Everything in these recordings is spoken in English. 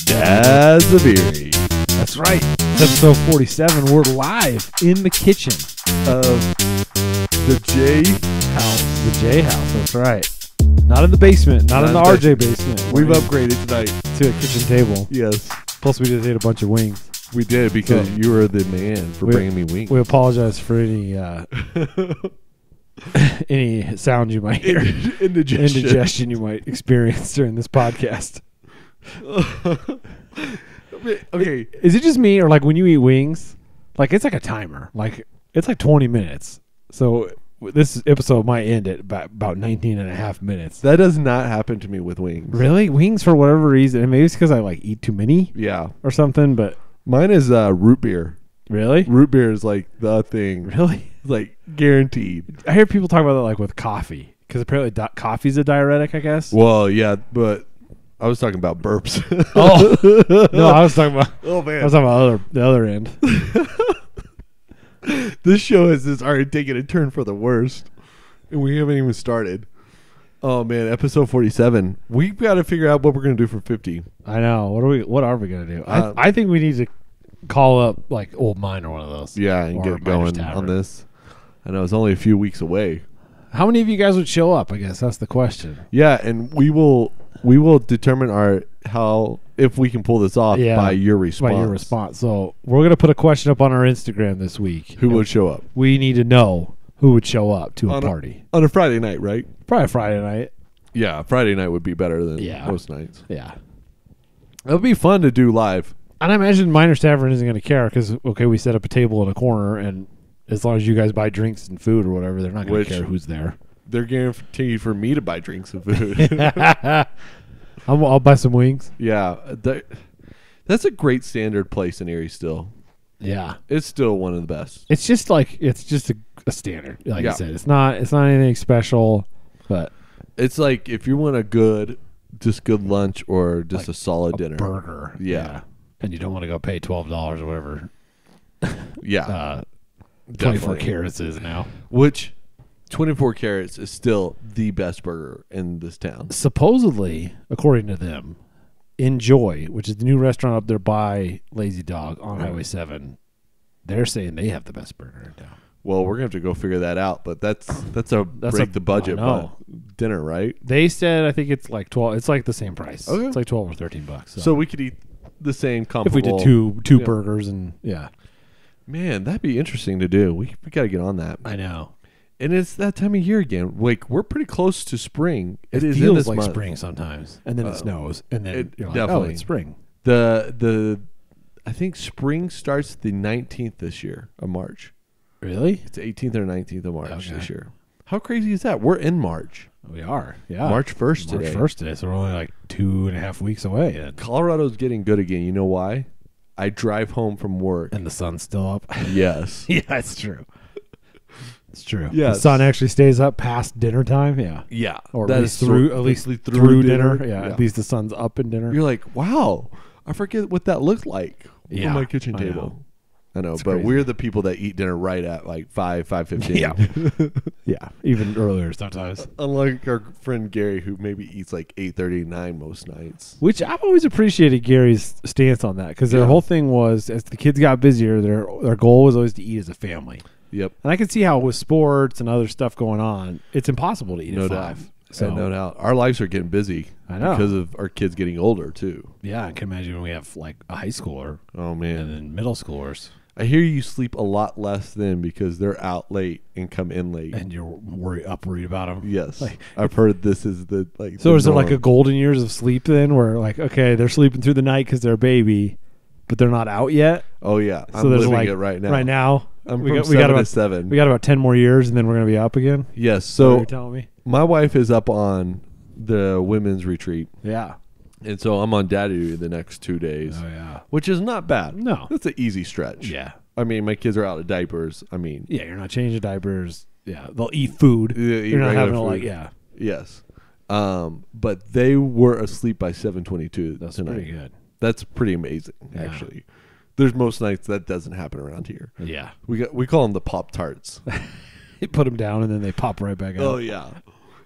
Dads of Erie. That's right. It's episode 47. We're live in the kitchen of The J House. the J House. That's right. Not in the basement. Not in the RJ basement. We've We're upgraded tonight. to a kitchen table. Yes, Plus, we just ate a bunch of wings. we did because So- you were the man for We- bringing me wings. We apologize for any any sound you might hear, indigestion you might experience during this podcast. Okay. Is it just me, or like when you eat wings, like it's like a timer, like it's like 20 minutes. So this episode might end at about 19 and a half minutes. That does not happen to me with wings. Really? Wings, for whatever reason, and maybe it's because I like eat too many Yeah. or something, but Mine is root beer. really? Root beer is like the thing. Really? It's like guaranteed. I hear people talk about that like with coffee, because apparently coffee's a diuretic, I guess. Well, yeah, but I was talking about burps. Oh. No, I was talking about Oh, I man. was talking about the other end. This show has just already taken a turn for the worst, and we haven't even started. Oh man, episode 47. We've got to figure out what we're gonna do for 50. I know. What are we gonna do? I think we need to call up like Old Mine or one of those. Yeah, and Or get Miner's going on Tavern. this. I know it's only a few weeks away. How many of you guys would show up? I guess that's the question. Yeah, and we will determine if we can pull this off Yeah, by your response. By your response. So we're gonna put a question up on our Instagram this week. Who would show up We need to know who would show up to a party. on a Friday night, right? Probably Friday night. Yeah, Friday night would be better than Yeah. most nights. Yeah. It would be fun to do live. And I imagine Miner's Tavern isn't going to care because, okay, we set up a table in a corner, and as long as you guys buy drinks and food or whatever, they're not going Which- to care who's there. They're guaranteed for me to buy drinks and food. I'll buy some wings. Yeah, that's a great standard place in Erie still. Yeah. It's still one of the best. It's just a standard. Like Yeah. I said, it's not anything special, but It's like if you want a good lunch or just Like a solid dinner. burger. Yeah. And you don't want to go pay $12 or whatever. Yeah, 24 definitely. carats is now. Which 24 carats is still the best burger in this town. Supposedly, according to them, Enjoy, which is the new restaurant up there by Lazy Dog on Highway 7, they're saying they have the best burger in town. Well, we're gonna have to go figure that out. But that's break the budget I know. dinner, right? They said I think it's like 12. It's like the same price. Okay. It's like 12 or 13 bucks. So we could eat the same if comparable. we did two Yeah. burgers and yeah, Man, that'd be interesting to do. We got to get on that. I know. And it's that time of year again. Like we're pretty close to spring. It is in feels this like month. spring sometimes, and then it snows, and then it you're like, oh, definitely. it's spring. The I think spring starts the 19th this year of March. Really? It's 18th or 19th of March Okay. this year. How crazy is that? We're in March. We are. Yeah. March 1st March today. 1st today, so we're only like 2.5 weeks away, then. Colorado's getting good again. You know why? I drive home from work. And the sun's still up. Yes. Yeah, it's true. It's true. Yes. The sun actually stays up past dinner time. Yeah. Yeah. Or That at is least through dinner. Yeah, At least the sun's up in dinner. You're like, wow, I forget what that looked like Yeah, on my kitchen I table. know. I know, It's but crazy. we're the people that eat dinner right at like 5:15. Yeah. Yeah. Even earlier sometimes. Unlike our friend Gary, who maybe eats like 8:39 most nights. Which I've always appreciated Gary's stance on that, because their Yeah. whole thing was, as the kids got busier, their goal was always to eat as a family. Yep. And I can see how with sports and other stuff going on, it's impossible to eat No at doubt. 5. So No doubt. Our lives are getting busy. I know. Because of our kids getting older, too. yeah, I can imagine when we have like a high schooler Oh, man. and then middle schoolers, I hear you sleep a lot less then because they're out late and come in late. and you're worried about them. Yes. Like- I've heard this is the like. So the is there like a norm. golden years of sleep then, where like, okay, they're sleeping through the night because they're a baby, but they're not out yet? Oh yeah, So I'm there's living like it right now. Right now, I'm we from got 7 to about 7. we got about 10 more years, and then we're gonna be up again. Yes. So So you're telling me? my wife is up on the women's retreat, Yeah. and so I'm on daddy duty the next 2 days, Oh yeah. which is not bad. No. That's an easy stretch. Yeah. I mean, my kids are out of diapers. I mean, Yeah. You're not changing diapers. Yeah. They'll eat food. Yeah, eat You're not regular having to food. like yeah. yes. But they were asleep by 7:22 That's tonight. pretty good. That's pretty amazing, Yeah. actually. There's most nights that doesn't happen around here. Yeah. We call them the Pop Tarts. You put them down and then they pop right back out. Oh yeah,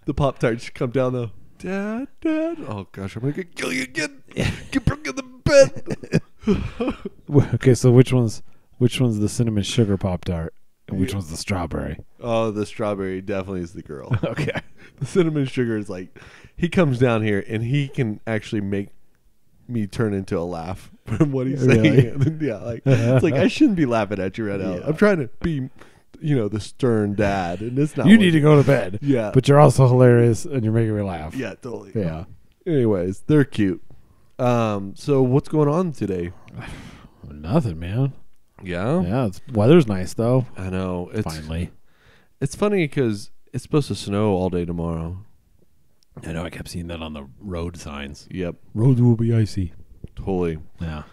the Pop Tarts come down though. Dad. Oh gosh, I'm gonna kill you again. Get back in the it. Okay, so which one's the cinnamon sugar Pop-Tart and which one's the strawberry? Oh, the strawberry definitely is the girl. Okay. The cinnamon sugar is like, he comes down here and he can actually make me turn into a laugh from what he's saying. Really? Yeah, like it's like I shouldn't be laughing at you right now. Yeah. I'm trying to be, the stern dad, and it's not. You need to go to bed. Yeah, But you're also hilarious and you're making me laugh. yeah, totally. Yeah. Anyways, they're cute. So what's going on today? Nothing, man. Yeah, Yeah, weather's nice though. I know. Finally. It's funny because it's supposed to snow all day tomorrow. I know I kept seeing that on the road signs. Yep, Roads will be icy. totally. Yeah.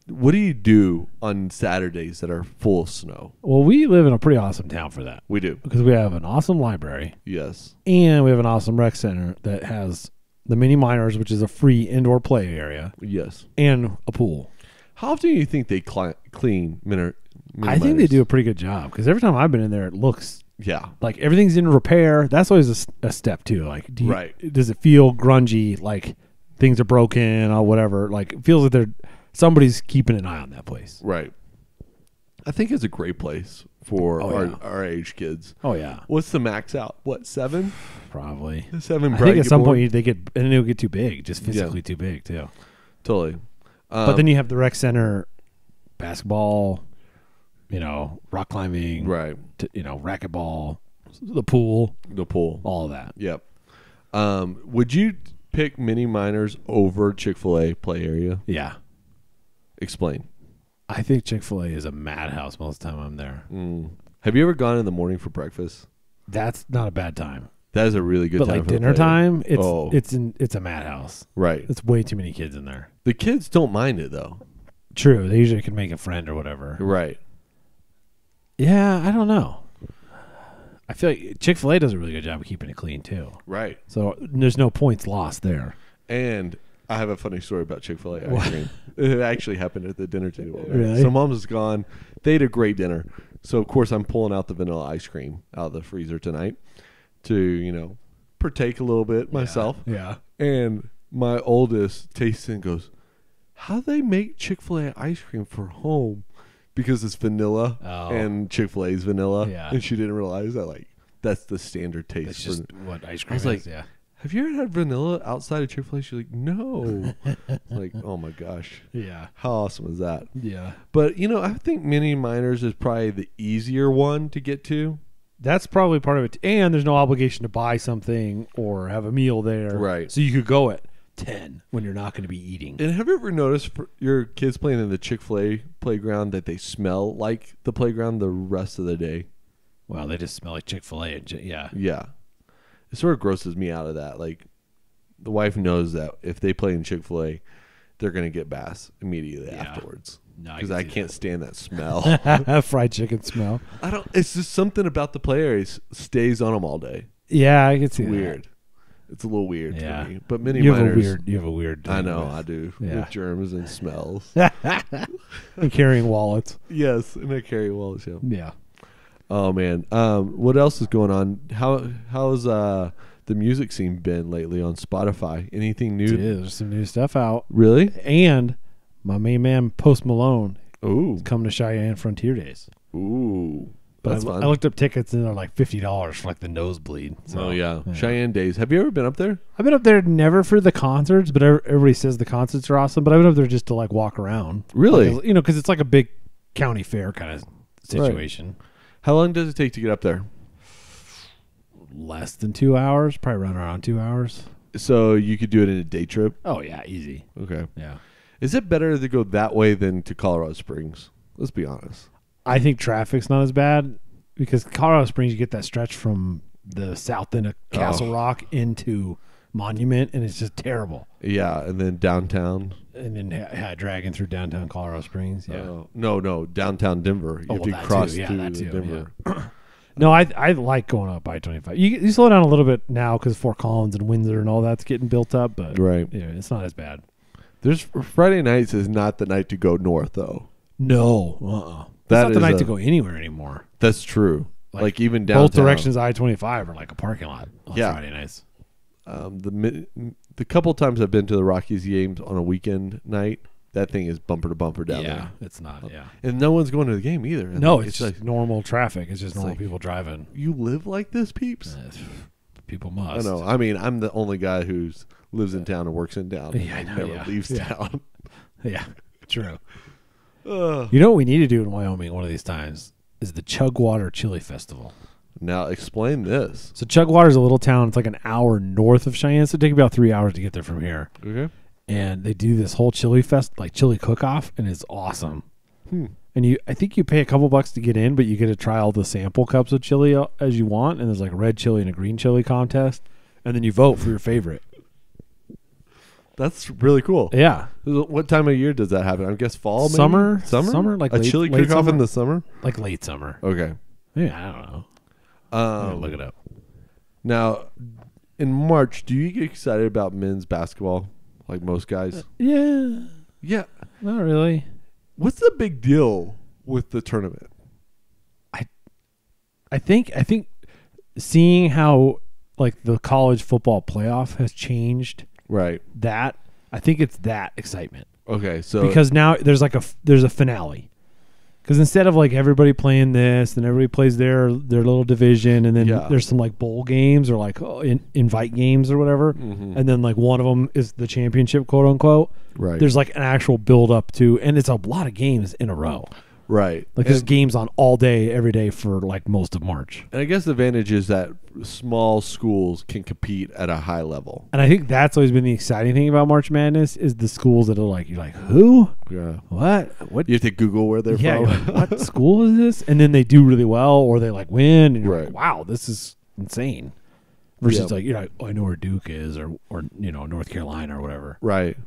What do you do on Saturdays that are full of snow? Well, we live in a pretty awesome town for that. We do. Because we have an awesome library Yes. and we have an awesome rec center that has the mini minors, which is a free indoor play area, Yes. and a pool. How often do you think they clean mini I think they minors? do a pretty good job because every time I've been in there, it looks Yeah. like everything's in repair. That's always a step too. Like, Right. does it feel grungy? Like things are broken or whatever? Like it feels like somebody's keeping an eye on that place. Right. I think it's a great place for yeah. our age kids. Oh yeah, What's the max out? What, 7? probably. 7. I think at some point they get and it'll get too big, just physically too big too. Totally. But then you have the rec center, basketball, rock climbing, right. Racquetball, the pool, The pool. all of that. Yep. Would you pick mini minors over Chick-fil-A play area? Yeah. Explain. I think Chick-fil-A is a madhouse most of the time I'm there. Have you ever gone in the morning for breakfast? That's not a bad time. That is a really good But time like for the dinner play area. time, it's a madhouse. Right. It's way too many kids in there. The kids don't mind it though. True. They usually can make a friend or whatever. Right. Yeah, I don't know. I feel like Chick-fil-A does a really good job of keeping it clean too. Right. So there's no points lost there. And I have a funny story about Chick-fil-A ice cream. It actually happened at the dinner table. Really? So mom's is gone. They had a great dinner. So of course I'm pulling out the vanilla ice cream out of the freezer tonight to, partake a little bit myself. Yeah. And my oldest tastes it and goes, how do they make Chick-fil-A ice cream for home? Because it's vanilla and Chick-fil-A's vanilla. Yeah. And she didn't realize that that's the standard taste. It's just what ice cream was is. like, Yeah. have you ever had vanilla outside of Chick-fil-A? She's like, no. Like, oh my gosh. Yeah. How awesome is that? Yeah. But, I think mini minors is probably the easier one to get to. That's probably part of it. And there's no obligation to buy something or have a meal there. Right. So you could go at 10 when you're not going to be eating. And have you ever noticed for your kids playing in the Chick-fil-A playground that they smell like the playground the rest of the day? Well, they just smell like Chick-fil-A. Yeah. Yeah. It sort of grosses me out of that. Like, the wife knows that if they play in Chick-fil-A, they're going to get bass immediately afterwards. No, Because I can't stand that smell. Fried chicken smell. It's just something about the play area stays on them all day. Yeah, I can see Weird. It's a little weird Yeah. to me. But mini You minors, have a weird. I thing know, with- I do. Yeah. With germs and smells. and carrying wallets. Yes, and I carry wallets, yeah. Yeah. Oh man, what else is going on? How's the music scene been lately on Spotify? Anything new? Yeah, there's some new stuff out. Really? And my main man Post Malone Ooh, is coming to Cheyenne Frontier Days. ooh, But that's I fun. looked up tickets and they're like $50 for like the nosebleed. So, Oh yeah. Cheyenne Days. Have you ever been up there? I've been up there never for the concerts, but everybody says the concerts are awesome. But I've been up there just to like walk around. Really? Like, because it's like a big county fair kind of situation. How long does it take to get up there? Less than 2 hours, probably around 2 hours. So you could do it in a day trip. Oh yeah, easy. Okay. Yeah. Is it better to go that way than to Colorado Springs? Let's be honest. I think traffic's not as bad because Colorado Springs, you get that stretch from the south end of Castle Rock into Monument, and it's just terrible. Yeah, and then downtown. And then dragging through downtown Colorado Springs. Yeah. No, downtown Denver. You have to that cross too. Yeah, through that too, Denver. No, I like going up I-25. You slow down a little bit now because Fort Collins and Windsor and all that's getting built up, but Right. yeah, it's not as bad. There's Friday nights is not the night to go north though. No, It's That not the is night a- to go anywhere anymore. That's true. Like even downtown. Both directions of I-25 are like a parking lot on Yeah. Friday nights. the couple times I've been to the Rockies games on a weekend night, that thing is bumper to bumper down there. Yeah, it's not. Yeah, and no one's going to the game either. And no, it's just like normal traffic. It's just normal like, people driving. You live like this, peeps? People must. I know. I mean, I'm the only guy who lives in town and works in town. Yeah, I know, never leaves town. Yeah, true. You know what we need to do in Wyoming one of these times is the Chugwater Chili Festival. Now explain this. So Chugwater is a little town. It's like an hour north of Cheyenne. So it takes about 3 hours to get there from here. Okay. And they do this whole chili chili cook-off, and it's awesome. And I think you pay a couple bucks to get in, but you get to try all the sample cups of chili as you want. And there's like a red chili and a green chili contest, and then you vote for your favorite. That's really cool. Yeah. What time of year does that happen? I guess fall, maybe? Summer, like a chili cook-off in the summer? Like late summer. Okay. Yeah, I don't know. Look it up. Now, in March, do you get excited about men's basketball like most guys? Yeah. Not really. What's the big deal with the tournament? I think seeing how like the college football playoff has changed. Right. That I think it's that excitement. Okay, so because now there's a finale. Because instead of like everybody playing this, then everybody plays their little division, and then there's some like bowl games or like invite games or whatever, and then like one of them is the championship, quote unquote. Right. There's like an actual build up to, and it's a lot of games in a row. Right. Like there's games on all day, every day for like most of March. And I guess the advantage is that small schools can compete at a high level. And I think that's always been the exciting thing about March Madness is the schools that are like, you're like, who? Yeah. What? You have to Google where they're from. You're like, what school is this? And then they do really well, or they like win, and you're like, wow, this is insane. Versus like, you're like, oh, I know where Duke is, or North Carolina or whatever. Right.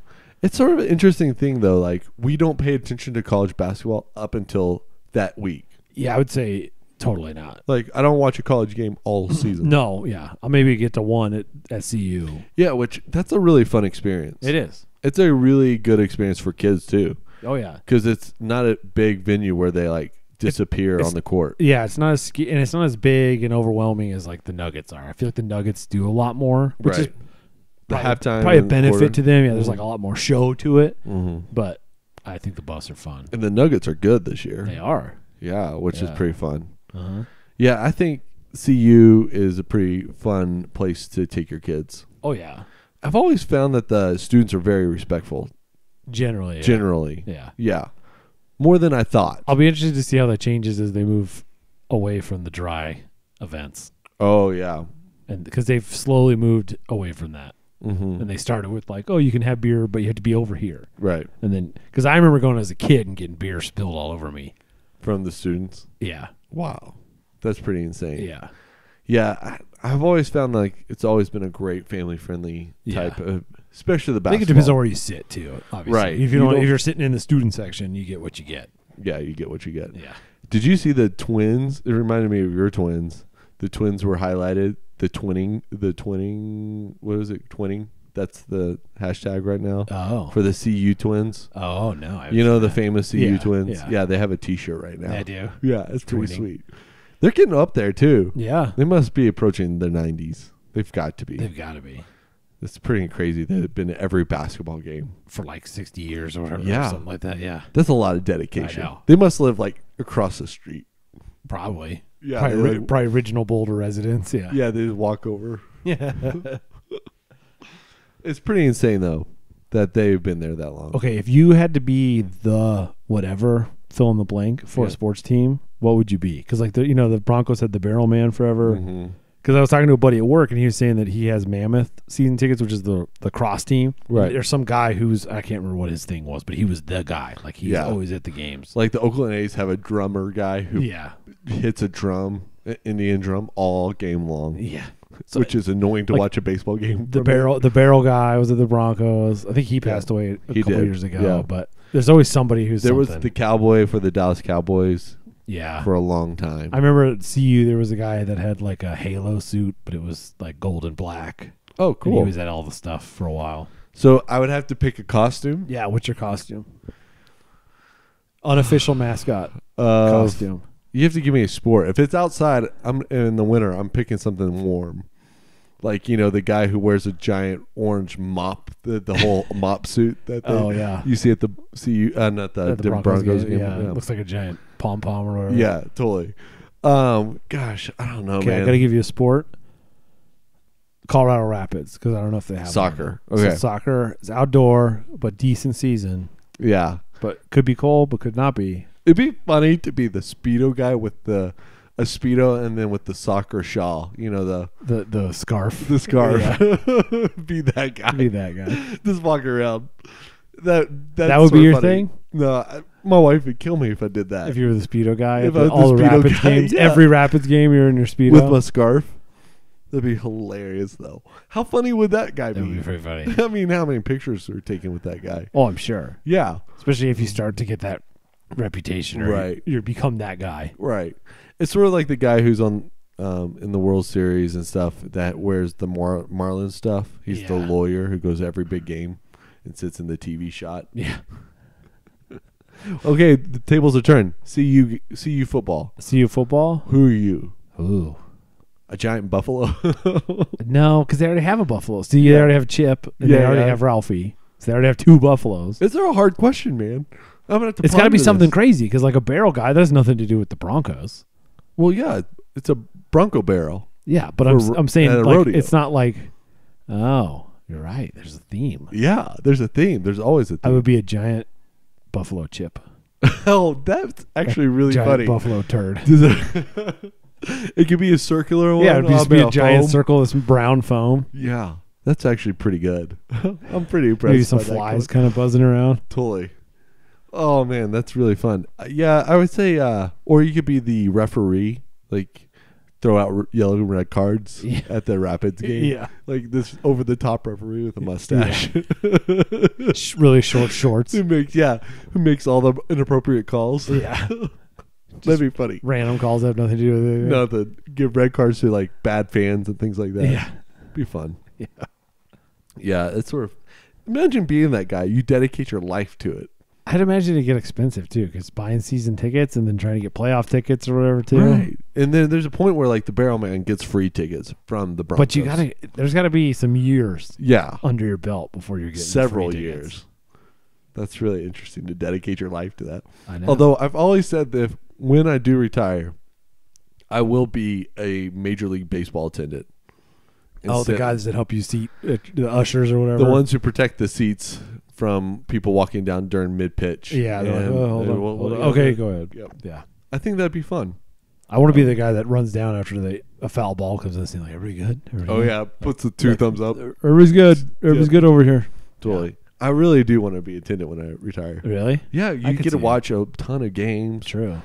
It's sort of an interesting thing, though. Like, we don't pay attention to college basketball up until that week. Yeah, I would say totally not. Like, I don't watch a college game all season. No, yeah. I'll maybe get to one at CU. Yeah, that's a really fun experience. It is. It's a really good experience for kids, too. Oh, yeah. Because it's not a big venue where they, like, disappear on the court. Yeah, it's not as big and overwhelming as, like, the Nuggets are. I feel like the Nuggets do a lot more, which is the halftime probably a benefit to them. Yeah, there's like a lot more show to it. But I think the Buffs are fun. And the Nuggets are good this year. They are. Yeah, which is pretty fun. Yeah, I think CU is a pretty fun place to take your kids. Oh, yeah. I've always found that the students are very respectful. Generally. Yeah. Yeah. More than I thought. I'll be interested to see how that changes as they move away from the dry events. Oh, yeah. And because they've slowly moved away from that. And they started with like, oh, you can have beer, but you have to be over here. Right. And then, because I remember going as a kid and getting beer spilled all over me. From the students? Yeah. Wow. That's pretty insane. Yeah. Yeah. I've always found like it's always been a great family-friendly type of, especially the basketball. I think it depends on where you sit too, obviously. Right. If you're sitting in the student section, you get what you get. Yeah, you get what you get. Yeah. Did you see the twins? It reminded me of your twins. The twins were highlighted. The twinning, what is it? Twinning? That's the hashtag right now. Oh. For the CU twins. Oh, no. You know the famous CU twins? Yeah. Yeah, they have a T-shirt right now. I do. Yeah, it's pretty sweet. They're getting up there, too. Yeah. They must be approaching their 90s. They've got to be. They've got to be. It's pretty crazy. They've been at every basketball game. For like 60 years or whatever. Yeah. Or something like that, yeah. That's a lot of dedication. I know. They must live like across the street. Probably. Yeah. Probably original Boulder residents, yeah. Yeah, they just walk over. Yeah. It's pretty insane, though, that they've been there that long. Okay, if you had to be the whatever, fill in the blank for a sports team, what would you be? Because like the Broncos had the Barrel Man forever. Because I was talking to a buddy at work, and he was saying that he has Mammoth season tickets, which is the cross team. Right. There's some guy I can't remember what his thing was, but he was the guy. Like he's always at the games. Like the Oakland A's have a drummer guy who hits a drum, Indian drum, all game long. Yeah. So which is annoying to watch a baseball game. The barrel guy was at the Broncos. I think he passed away a couple years ago. Yeah. But there's always somebody who's was the cowboy for the Dallas Cowboys. Yeah. For a long time. I remember at CU there was a guy that had like a halo suit, but it was like gold and black. Oh, cool. And he was at all the stuff for a while. So I would have to pick a costume? Yeah, what's your costume? Unofficial mascot costume. You have to give me a sport. If it's outside, I'm in the winter, I'm picking something warm. Like, the guy who wears a giant orange mop, the whole mop suit that you see at the not the Broncos game. Yeah, it looks like a giant pom-pom or whatever. Yeah, totally. Gosh, I don't know, man. I got to give you a sport. Colorado Rapids, because I don't know if they have soccer. One. Okay. So soccer is outdoor, but decent season. Yeah. But could be cold, but could not be. It'd be funny to be the Speedo guy with a Speedo and then with the soccer shawl. The scarf. The scarf. Yeah. Be that guy. Be that guy. Just walk around. That would be your funny. thing? No, my wife would kill me if I did that. If you were the Speedo guy If at all the Rapids games, every Rapids game you're in your Speedo with my scarf. That'd be hilarious, though. How funny would that guy be? That would be pretty funny. I mean, how many pictures were taken with that guy? Oh, I'm sure. Yeah, especially if you start to get that reputation, or right? You become that guy, right? It's sort of like the guy who's on in the World Series and stuff that wears the Marlins stuff. He's the lawyer who goes to every big game and sits in the TV shot. Yeah. Okay, the tables are turned. CU football. CU football. Who are you? Ooh. A giant buffalo? No, because they already have a buffalo. So they already have Chip, and they already have Ralphie. So they already have 2 buffaloes. Is there a hard question, man? I'm gonna have to. It's got to be something crazy, because like a barrel guy, that has nothing to do with the Broncos. Well, yeah, it's a Bronco barrel. Yeah, but I'm saying like, it's not like. Oh, you're right. There's a theme. Yeah, there's a theme. There's always a theme. I would be a giant buffalo Chip. Oh, that's actually really giant funny. Buffalo turd. It could be a circular one. Yeah, it'd just be a giant circle of some brown foam. Yeah, that's actually pretty good. I'm pretty impressed. Maybe some flies kind of buzzing around. Totally. Oh man, that's really fun. Yeah, I would say, or you could be the referee, like throw out yellow and red cards at the Rapids game. Yeah, like this over the top referee with a mustache, really short shorts. Who makes all the inappropriate calls. Yeah. That'd be funny. Random calls have nothing to do with it. Nothing. Give red cards to like bad fans and things like that. Yeah. Be fun. Yeah. Yeah, it's sort of. Imagine being that guy. You dedicate your life to it. I'd imagine it'd get expensive too, because buying season tickets and then trying to get playoff tickets or whatever too. Right. And then there's a point where like the barrel man gets free tickets from the Broncos. But there's got to be some years. Yeah. Under your belt before you're getting several free years. That's really interesting to dedicate your life to that. I know. Although I've always said that when I do retire, I will be a Major League Baseball attendant. The guys that help you seat, the ushers or whatever. The ones who protect the seats from people walking down during mid-pitch. Yeah. Hold on. Okay, go ahead. Yep. Yeah. I think that'd be fun. I want to be the guy that runs down after a foul ball comes in and like, everybody good? Everybody good? Puts the 2 thumbs up. Everybody's good. Everybody's good over here. Totally. Yeah. I really do want to be attendant when I retire. Really? Yeah, you get to watch a ton of games. True.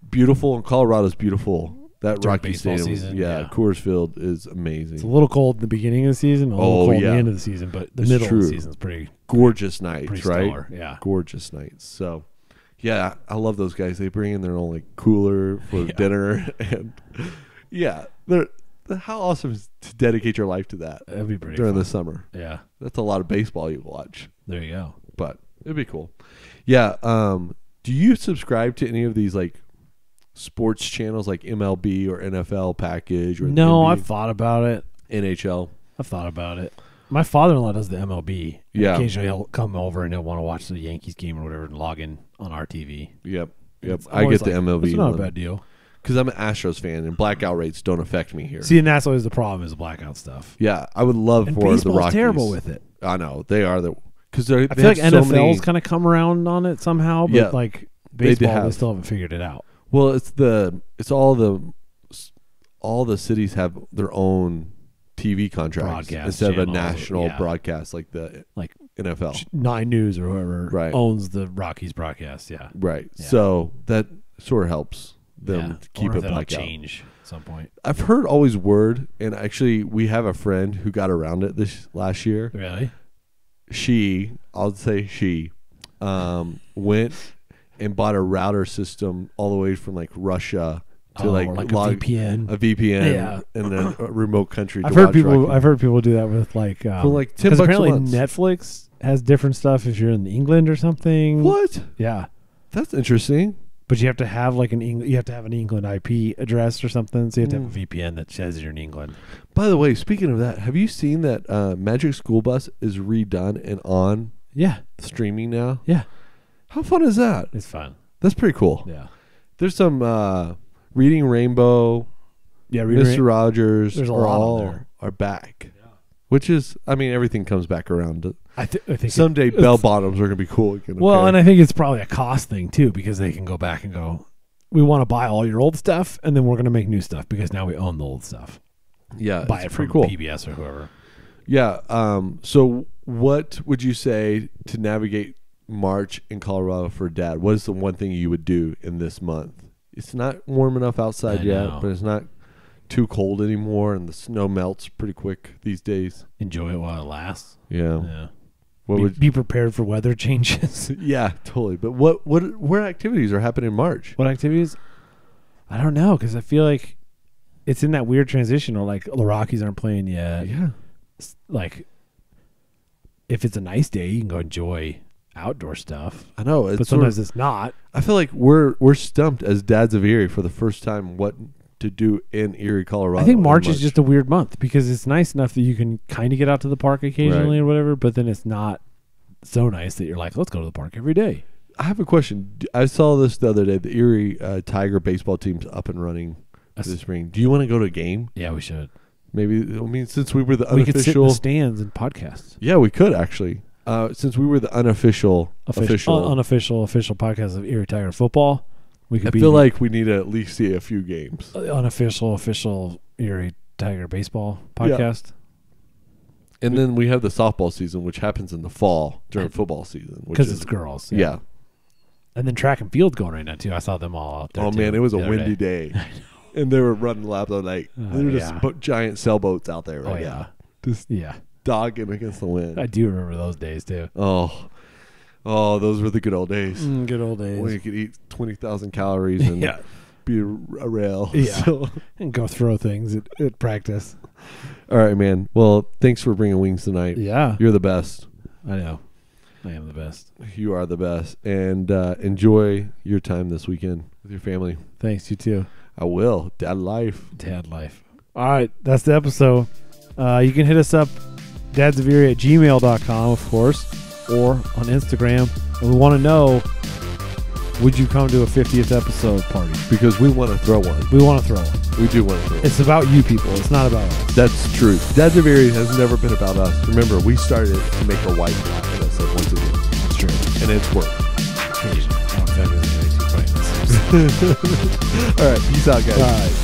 Beautiful, and Colorado's beautiful. That during Rocky Stadium, season, Coors Field is amazing. It's a little cold in the beginning of the season, a little cold at the end of the season, but the middle of the season is pretty gorgeous nights, right? Stellar. Yeah, gorgeous nights. So, yeah, I love those guys. They bring in their own like cooler for dinner, and how awesome is to dedicate your life to that? That'd be pretty during fun. the summer. Yeah, that's a lot of baseball you watch. There you go. But it'd be cool. Yeah. Do you subscribe to any of these like sports channels like MLB or NFL package? Or no, NBA? I've thought about it. NHL. I've thought about it. My father-in-law does the MLB. Yeah. Occasionally he'll come over and he'll want to watch the Yankees game or whatever and log in on our TV. Yep. I get the MLB. It's not a bad deal. Because I'm an Astros fan and blackout rates don't affect me here. See, and that's always the problem is the blackout stuff. Yeah, I would love for the Rockies. Terrible with it. I know they are because I feel like NFL's kind of come around on it somehow, but like baseball, they still haven't figured it out. Well, it's all the cities have their own TV contracts instead of a national broadcast like the NFL. 9 News or whoever owns the Rockies broadcast. Yeah, right. Yeah. So that sort of helps them keep it blackout. Change at some point. I've heard always word, and actually we have a friend who got around it this last year. Really? I'll say she went and bought a router system all the way from like Russia to like a VPN, and then a remote country. I've heard people do that with like for like $10 apparently a month. Netflix has different stuff if you're in England or something. What? Yeah, that's interesting. But you have to have like an England IP address or something. So you have to have a VPN that says you're in England. By the way, speaking of that, have you seen that Magic School Bus is redone and on streaming now? Yeah. How fun is that? It's fun. That's pretty cool. Yeah. There's some Reading Rainbow, Mr. Rogers, there's a lot are back. Yeah. Which is, I mean, everything comes back around. I think someday bell bottoms are going to be cool again. Well, and I think it's probably a cost thing too, because they can go back and go, we want to buy all your old stuff, and then we're going to make new stuff because now we own the old stuff. Yeah, buy it from PBS or whoever. Yeah. So, what would you say to navigate March in Colorado for Dad? What is the one thing you would do in this month? It's not warm enough outside yet, but it's not too cold anymore, and the snow melts pretty quick these days. Enjoy it while it lasts. Yeah. Be prepared for weather changes. Yeah, totally. But what activities are happening in March? What activities? I don't know, because I feel like it's in that weird transition, or like the Rockies aren't playing yet. Yeah. Like, if it's a nice day, you can go enjoy outdoor stuff. I know, but sometimes it's not. I feel like we're stumped as dads of Erie for the first time what to do in Erie, Colorado. I think March is just a weird month because it's nice enough that you can kind of get out to the park occasionally or whatever, but then it's not so nice that you're like, let's go to the park every day. I have a question. I saw this the other day. The Erie Tiger baseball team's up and running this spring. Do you want to go to a game? Yeah, we should. Maybe, I mean, since we were the unofficial... We could sit in the stands and podcast. Yeah, we could actually. Since we were the unofficial podcast of Erie Tiger football, we could. I feel like we need to at least see a few games. Official Erie Tiger baseball podcast. Yeah. And then we have the softball season, which happens in the fall during football season, because it's girls. Yeah. And then track and field going right now too. I saw them all out there. Oh man, it was a windy day, and they were running laps all night. There were just giant sailboats out there. Right now. Just dogging against the wind. I do remember those days too. Oh, those were the good old days. Good old days. When you could eat 20,000 calories and be a rail. Yeah, and go throw things at practice. All right, man. Well, thanks for bringing wings tonight. Yeah, you're the best. I know. I am the best. You are the best. And enjoy your time this weekend with your family. Thanks. You too. I will. Dad life. All right. That's the episode. You can hit us up, dadsoferie@gmail.com, of course, or on Instagram. And we want to know, would you come to a 50th episode party? Because we want to throw one. We want to throw one. We do want to throw one. It's about you people. It's not about us. That's true. Dads of Erie has never been about us. Remember, we started to make our wife laugh at us once a week. It's true. And it's worked. Occasionally. I don't know if that really too funny. All right. Peace out, guys. All right.